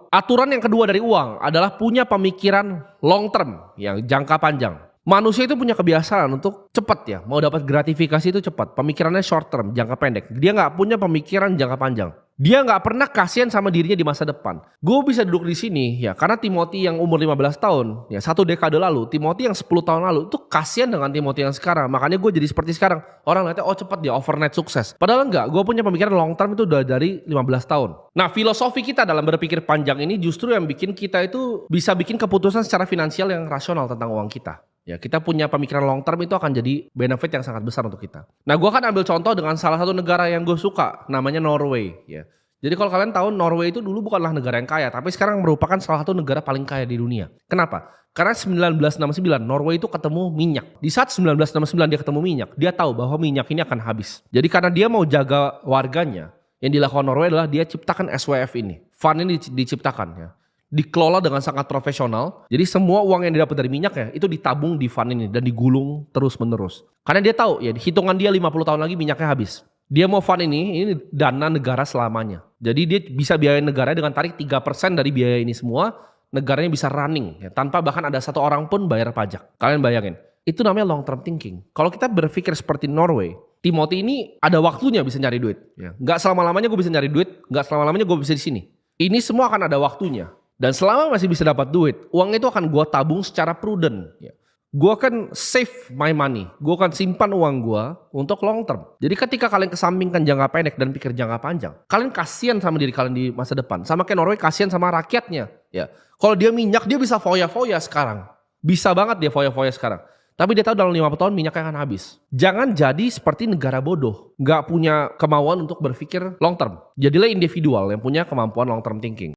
aturan yang kedua dari uang adalah punya pemikiran long term, yang jangka panjang. Manusia itu punya kebiasaan untuk cepat ya, mau dapat gratifikasi itu cepat. Pemikirannya short term, jangka pendek. Dia nggak punya pemikiran jangka panjang. Dia nggak pernah kasihan sama dirinya di masa depan. Gue bisa duduk di sini ya, karena Timothy yang umur 15 tahun, ya 1 dekade lalu, Timothy yang 10 tahun lalu, itu kasihan dengan Timothy yang sekarang. Makanya gue jadi seperti sekarang. Orang lihatnya, oh cepat dia overnight sukses. Padahal enggak, gue punya pemikiran long term itu udah dari 15 tahun. Nah, filosofi kita dalam berpikir panjang ini justru yang bikin kita itu bisa bikin keputusan secara finansial yang rasional tentang uang kita. Ya, kita punya pemikiran long term itu akan jadi benefit yang sangat besar untuk kita. Nah, gue akan ambil contoh dengan salah satu negara yang gue suka, namanya Norway. Ya. Jadi kalau kalian tahu, Norway itu dulu bukanlah negara yang kaya, tapi sekarang merupakan salah satu negara paling kaya di dunia. Kenapa? Karena 1969 Norway itu ketemu minyak. Di saat 1969 dia ketemu minyak, dia tahu bahwa minyak ini akan habis. Jadi karena dia mau jaga warganya, yang dilakukan Norway adalah dia ciptakan SWF ini. Fund ini diciptakan ya. Dikelola dengan sangat profesional. Jadi semua uang yang didapat dari minyaknya itu ditabung di fund ini dan digulung terus menerus. Karena dia tahu ya, hitungan dia 50 tahun lagi minyaknya habis. Dia mau fund ini dana negara selamanya. Jadi dia bisa biayain negara dengan tarik 3% dari biaya ini semua, negaranya bisa running ya, tanpa bahkan ada satu orang pun bayar pajak. Kalian bayangin, itu namanya long term thinking. Kalau kita berpikir seperti Norway, Timothy ini ada waktunya bisa nyari duit. Ya. Nggak selama-lamanya gue bisa nyari duit, nggak selama-lamanya gue bisa di sini. Ini semua akan ada waktunya. Dan selama masih bisa dapat duit, uang itu akan gue tabung secara prudent. Ya. Gue akan save my money. Gue akan simpan uang gue untuk long term. Jadi ketika kalian kesampingkan jangka pendek dan pikir jangka panjang, kalian kasihan sama diri kalian di masa depan. Sama kayak Norway kasihan sama rakyatnya. Ya, kalau dia minyak dia bisa foya-foya sekarang. Bisa banget dia foya-foya sekarang. Tapi dia tahu dalam 50 tahun minyaknya akan habis. Jangan jadi seperti negara bodoh. Gak punya kemauan untuk berpikir long term. Jadilah individual yang punya kemampuan long term thinking.